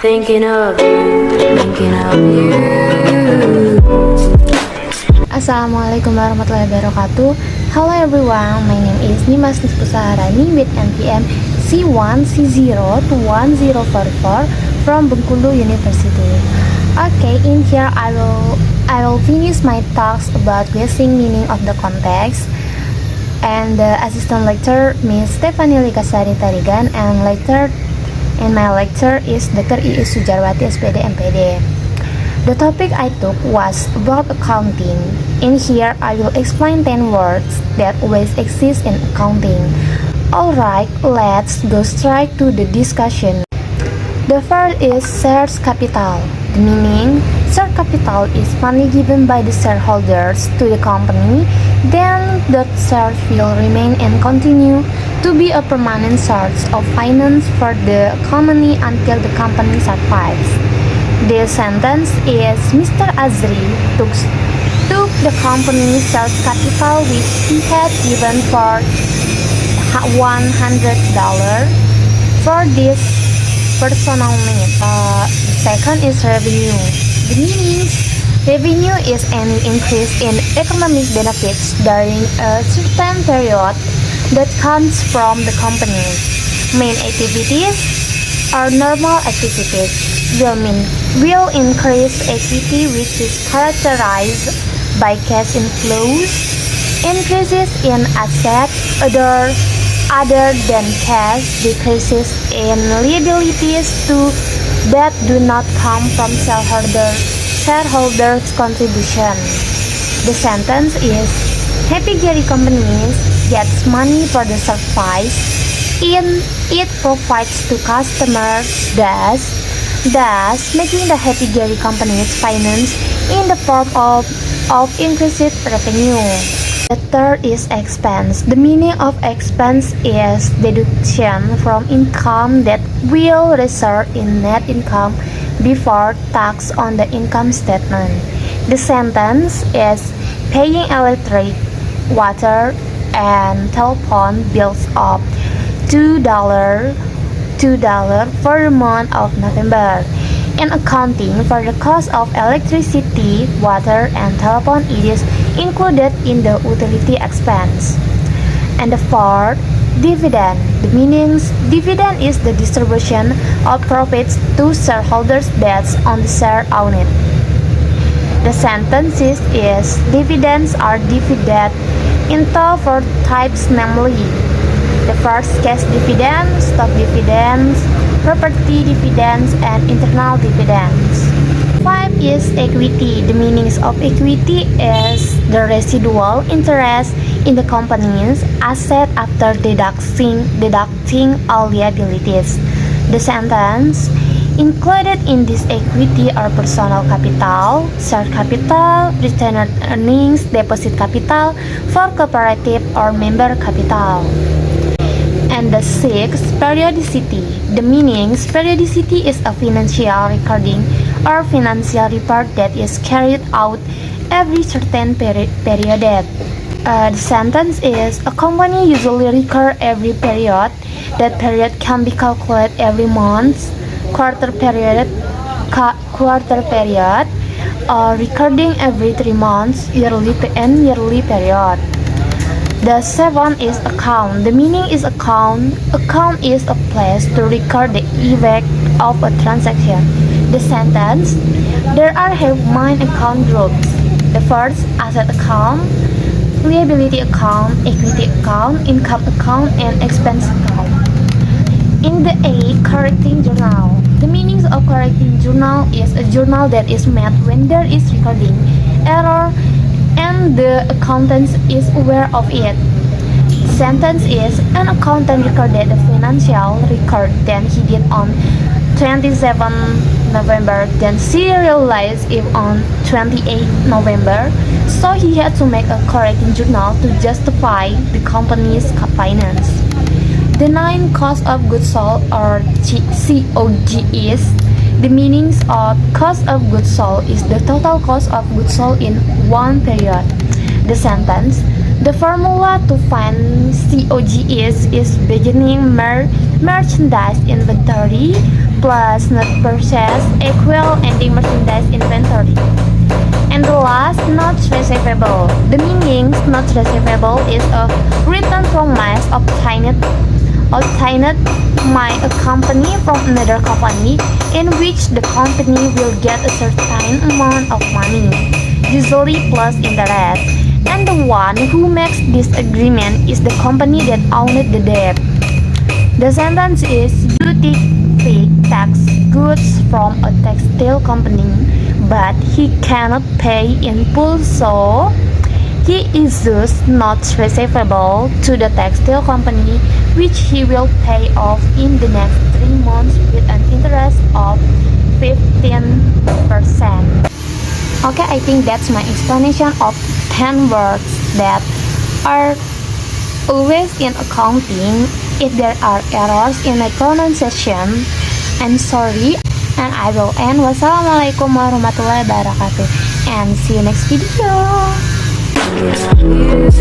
Thinking of you, thinking of you. Assalamualaikum warahmatullahi wabarakatuh. Hello everyone, my name is Nimas Nispusaharani with NPM C1C02104 from Bengkulu University. Okay, in here I will finish my talks about guessing meaning of the context. And the assistant lecturer Miss Stephanie Likasari Tarigan, and my lecturer is Dr. Iis Sujarwati SPD MPD. The topic I took was about accounting. In here, I will explain 10 words that always exist in accounting. Alright, let's go straight to the discussion. The first is shares capital. The meaning, share capital is money given by the shareholders to the company, then that shares will remain and continue to be a permanent source of finance for the company until the company survives. The sentence is Mr. Azri took the company's share capital which he had given for $100 for this personal need. Second is revenue. The meaning, revenue is any increase in economic benefits during a certain period that comes from the company's main activities or normal activities will increase equity, which is characterized by cash inflows, increases in assets other than cash, decreases in liabilities that do not come from shareholders' contribution. The sentence is Happy Gary Companies gets money for the service it provides to customers, thus making the Happy Gary Companies finance in the form of increased revenue. The third is expense. The meaning of expense is deduction from income that will result in net income before tax on the income statement. The sentence is paying electric, water, and telephone bills of $2 for the month of November. In accounting for the cost of electricity, water, and telephone, it is included in the utility expense. And the fourth, dividend. The meanings, dividend is the distribution of profits to shareholders based on the share owned. The sentences is dividends are divided into 4 types, namely the first, cash dividends, stock dividends, property dividends, and internal dividends. 5 is equity. The meanings of equity is the residual interest in the company's asset after deducting all liabilities. The sentence, included in this equity are personal capital, share capital, retained earnings, deposit capital for cooperative or member capital. And the sixth, periodicity. The meanings, periodicity is a financial recording or financial report that is carried out every certain period. The sentence is, a company usually record every period. That period can be calculated every month, quarter period, or recording every 3 months, yearly period. The seventh is account. The meaning is account. Account is a place to record the effect of a transaction. The sentence, there are main account groups. The first, asset account, liability account, equity account, income account, and expense account. In the A, correcting journal. The meanings of correcting journal is a journal that is made when there is recording error and the accountant is aware of it. The sentence is, an accountant recorded the financial record then he did on 27 November, then she realized it on 28 November, so he had to make a correcting journal to justify the company's finance. The 9 cost of goods sold or COG is, the meanings of cost of goods sold is the total cost of goods sold in one period. The sentence, the formula to find COG is beginning merchandise inventory plus not purchased equal ending merchandise inventory. And the last, not receivable. The meaning not receivable is a written promise obtained by a company from another company in which the company will get a certain amount of money, usually plus interest. And the one who makes this agreement is the company that owned the debt. The sentence is you tax goods from a textile company, but he cannot pay in full, so he is thus not receivable to the textile company, which he will pay off in the next 3 months with an interest of 15%. Okay, I think that's my explanation of 10 words that are always in accounting. If there are errors in my pronunciation, I'm sorry, and I will end. Wassalamualaikum warahmatullahi wabarakatuh, and see you next video. Yes,